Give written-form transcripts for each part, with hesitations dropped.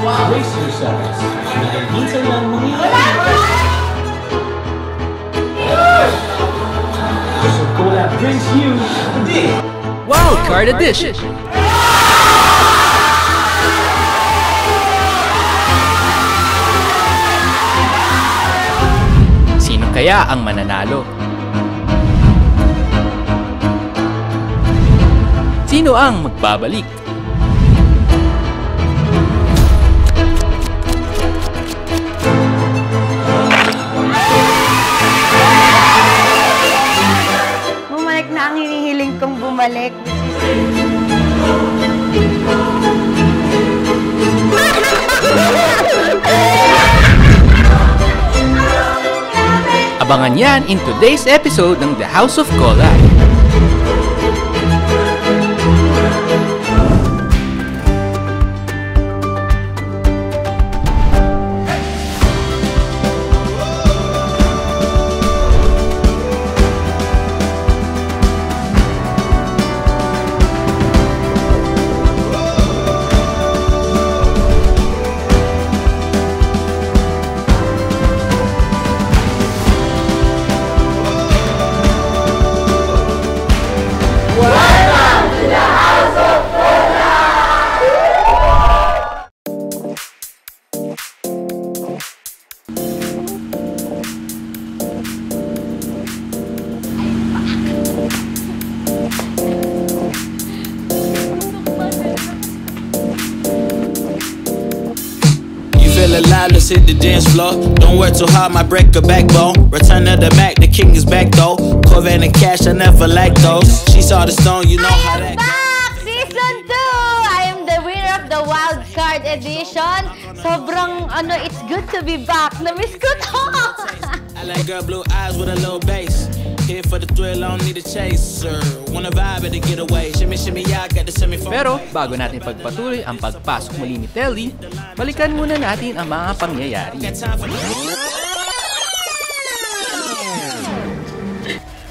Brace yourselves. Dahil minsan lang mangyayari. So Collab brings you the Wildcard Edition! Sino kaya ang mananalo? Sino ang magbabalik? Bumalik na ang hinihiling kong bumalik. Abangan yan in today's episode ng The House of Collab. Alive, let's hit the dance floor. Don't work too hard, might break a backbone. Return of the Mac, the king is back though. Corvette and cash, I never like those. She saw the stone, you know how that Back! Season 2! I am the winner of the Wild Card Edition. Sobrang, it's good to be back. Na-miss ko to! I like girl blue eyes with a little bass. Here for the thrill, I don't need a chaser. Wanna vibe and get away. Shimmy, shimmy, yeah, got the semi-phone. Pero bago natin pagpatuloy ang pagpasok muli ni Telly, balikan muna natin ang mga pangyayari.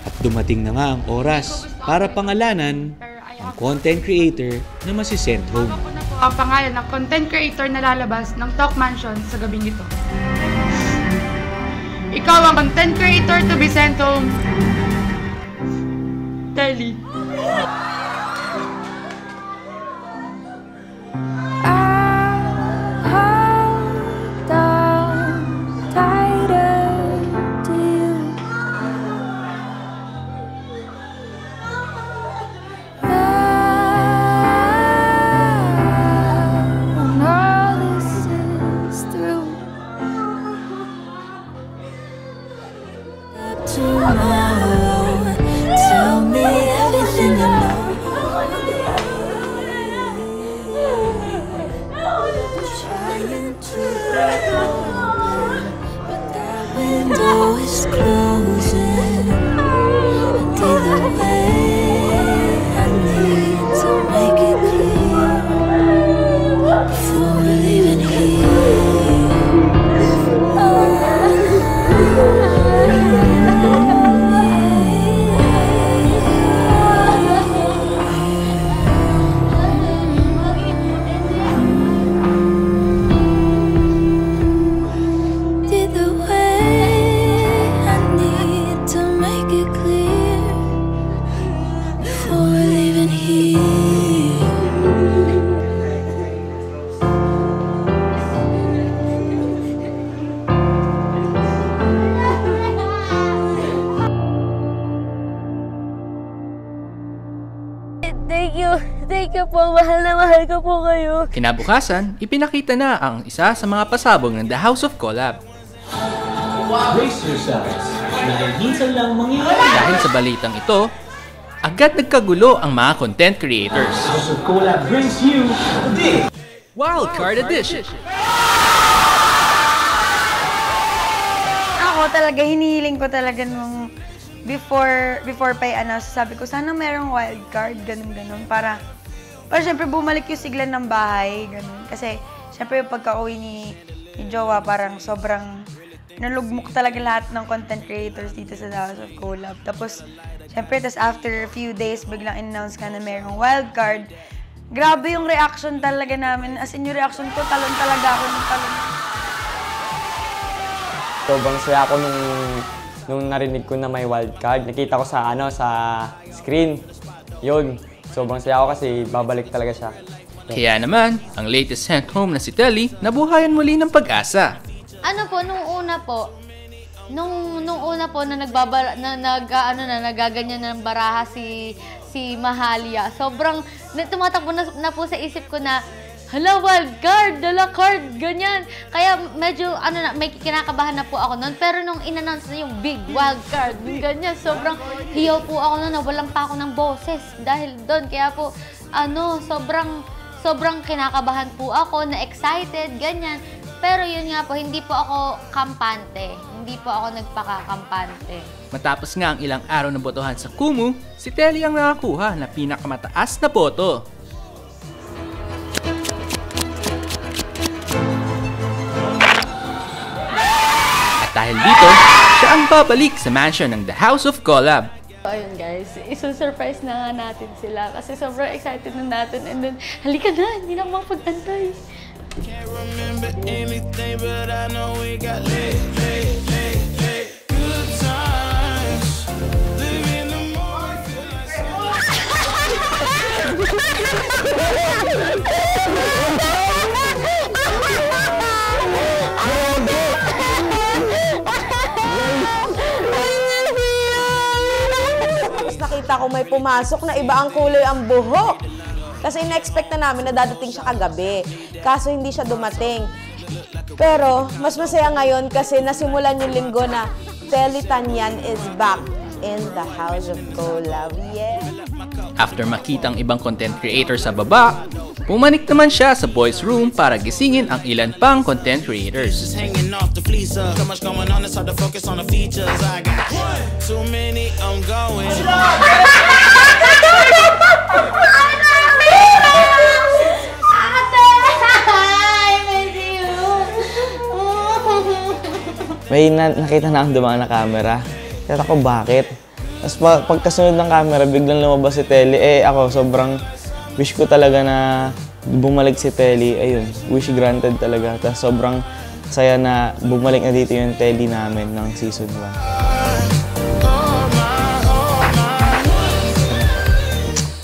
At dumating na nga ang oras para pangalanan ang content creator na masisend home. Ako na po ang pangalan ng content creator na lalabas ng Talk Mansion sa gabing ito. Ikaw ang content creator to be sent home. Telly. Thank you po. Mahal na mahal ko po kayo. Kinabukasan, ipinakita na ang isa sa mga pasabog ng The House of Collab. Brace yourselves. Dahil minsan lang mangyayari. Dahil sa balitang ito, agad nagkagulo ang mga content creators. So Collab brings you the Wildcard Edition! Ako talaga, hinihiling ko talaga nung before pa i-announce, sabi ko, sana merong wildcard, ganun-ganun, para syempre bumalik yung sigla ng bahay, ganun. Kasi, syempre yung pagka-uwi ni Jowa, parang sobrang nalugmok talaga lahat ng content creators dito sa The House of Collab. Tapos, syempre, after a few days, biglang in-announce ka na merong wildcard. grabe yung reaction talaga namin. As in, yung reaction ko, talon talaga ako ng talon. Sobrang saya ako nung narinig ko na may wildcard. Nakita ko sa screen. Yun, sobrang saya ako kasi babalik talaga siya. Kaya naman, ang latest sent home na si Telly, nabuhayan muli ng pag-asa. Ano po, nung una po na nagaganyan ng baraha si Mahalia, sobrang tumatakbo na po sa isip ko na, hala, wild card, ganyan. Kaya medyo, may kinakabahan na po ako noon. Pero nung in-announce na yung big wild card, ganyan, sobrang hiyaw po ako noon, nawalan pa ako ng boses dahil doon. Kaya po, sobrang kinakabahan po ako, na-excited, ganyan. Pero yun nga po, hindi po ako kampante. Hindi po ako nagpaka-kampante. Matapos nga ang ilang araw na botohan sa Kumu, si Telly ang nakakuha na pinakamataas na boto. At dahil dito, siya ang babalik sa mansion ng The House of Collab. So, ayun guys, isusurprise na nga natin sila kasi sobrang excited na natin and then, halika na, hindi na makapag-antay. Can't remember anything, but I know we got lit. Good times, living the moment, feel like nakita ko may pumasok na iba ang kulay ang buhok. Kasi in-expect na namin na dadating siya kagabi. Kaso hindi siya dumating. Pero mas masaya ngayon kasi nasimulan yung linggo na Telly Tanyan is back in the House of Collab. Yeah! After makita ang ibang content creator sa baba, pumanik naman siya sa boys room para gisingin ang ilan pang content creators. hanging off the fleece. So much going on, it's hard to focus on the features. I got too many, I'm going. May nakita na akong dumaan na camera. Kaya ako, bakit? Tapos pagkasunod ng camera, biglang lumabas si Telly. Ako, sobrang wish ko talaga na bumalik si Telly. Ayun, wish granted talaga. Tapos sobrang saya na bumalik na dito yung Telly namin ng season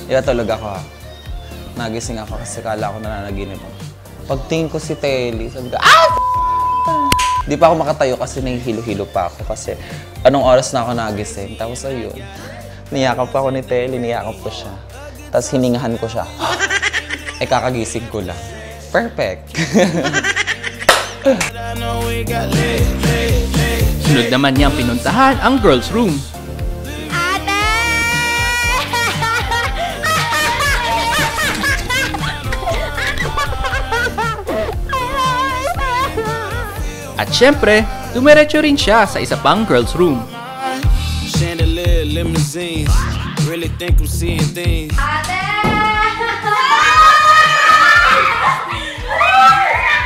1. Tulog ako ha. Nagising ako kasi kala ko nananaginip ako. Pagtingin ko si Telly, sabi ko, Di pa ako makatayo kasi nahihilo-hilo pa ako kasi anong oras na ako nagising. Tapos ayun, niyakap pa ako ni Telly, niyakap ko siya. Tapos hiningahan ko siya. Kakagising ko lang. Perfect! Sunod naman niyang pinuntahan ang girls' room. At syempre, dumiretso rin siya sa isa pang girls' room. Chandelier, limousines, really think I'm seeing things.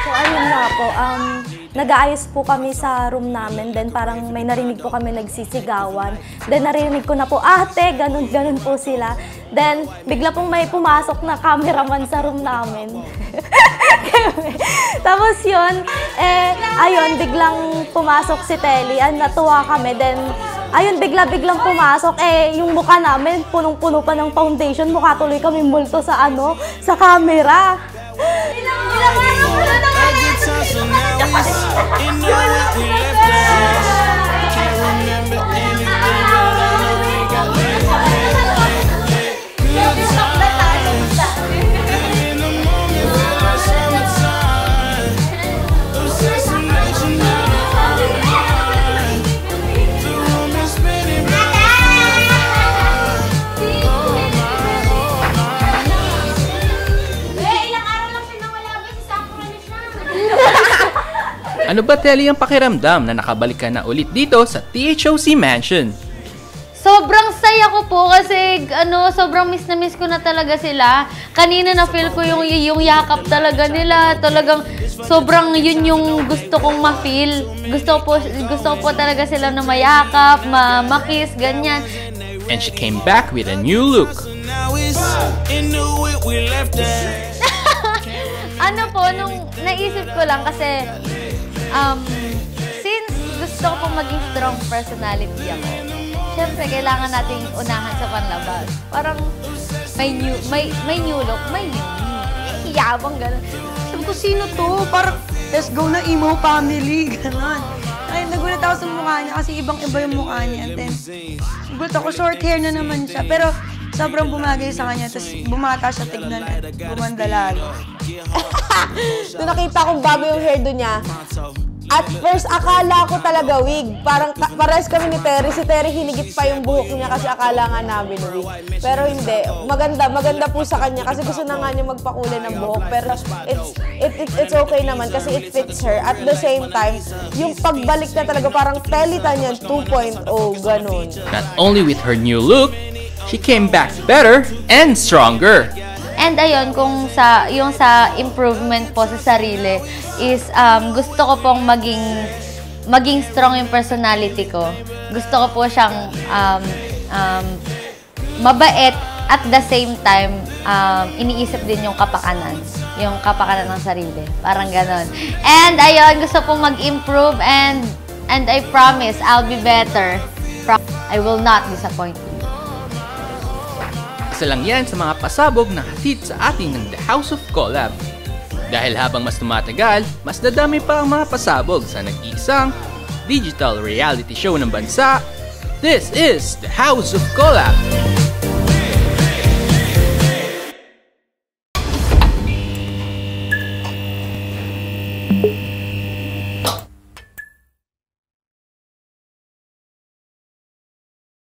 So ayun nga po, nag-aayos po kami sa room namin, then parang may narinig po kami nagsisigawan. Then narinig ko na po, ate, ganun po sila. Then bigla pong may pumasok na cameraman sa room namin. Tapos yun, ayun, biglang pumasok si Telly, natuwa kami. Then ayun, biglang pumasok, yung mukha namin, punong-puno pa ng foundation, mukha tuloy kami multo sa sa camera. Ano ba, Telly, ang pakiramdam na nakabalik ka na ulit dito sa THOC Mansion? Sobrang saya ko po kasi sobrang miss na miss ko na talaga sila. Kanina na feel ko yung yakap talaga nila. Talagang sobrang yun yung gusto kong ma-feel. Gusto ko po talaga sila na mayakap, makiss, ganyan. And she came back with a new look. Now it's Inuit, we left that. Ano po, nung naisip ko lang kasi, since gusto ko pong maging strong personality ako, syempre, kailangan nating unahan sa panlabas. Parang may new look, may new me. Iyabang gano'n. Sabi ko, sino to? Parang, let's go na emo family, gano'n. Ay, nagulat ako sa mukha niya kasi ibang-iba yung mukha niya. And then, nagulat ako, short hair na naman siya. Pero, sobrang bumagay sa kanya. Tapos, bumata siya tignan at bumanda lalo. Nung nakita kong bago yung hairdo niya, at first, akala ko talaga wig. Parang pares kami ni Terry. Si Terry hinigit pa yung buhok niya kasi akala nga namin wig. Pero hindi. Maganda po sa kanya kasi gusto na nga niya magpakulay ng buhok. Pero it's okay naman kasi it fits her. At the same time, yung pagbalik na talaga parang Peloton yan 2.0, ganun. Not only with her new look, she came back better and stronger. And ayun, kung yung sa improvement po sa sarili is gusto ko pong maging strong yung personality ko. Gusto ko po siyang mabait at the same time iniisip din yung kapakanan ng sarili. Parang ganon. And ayun, gusto pong mag-improve and I promise I'll be better. I will not disappoint you. Isa lang yan sa mga pasabog na hatid sa atin ng The House of Collab. Dahil habang mas tumatagal, mas dadami pa ang mga pasabog sa nag-iisang digital reality show ng bansa. This is The House of Collab!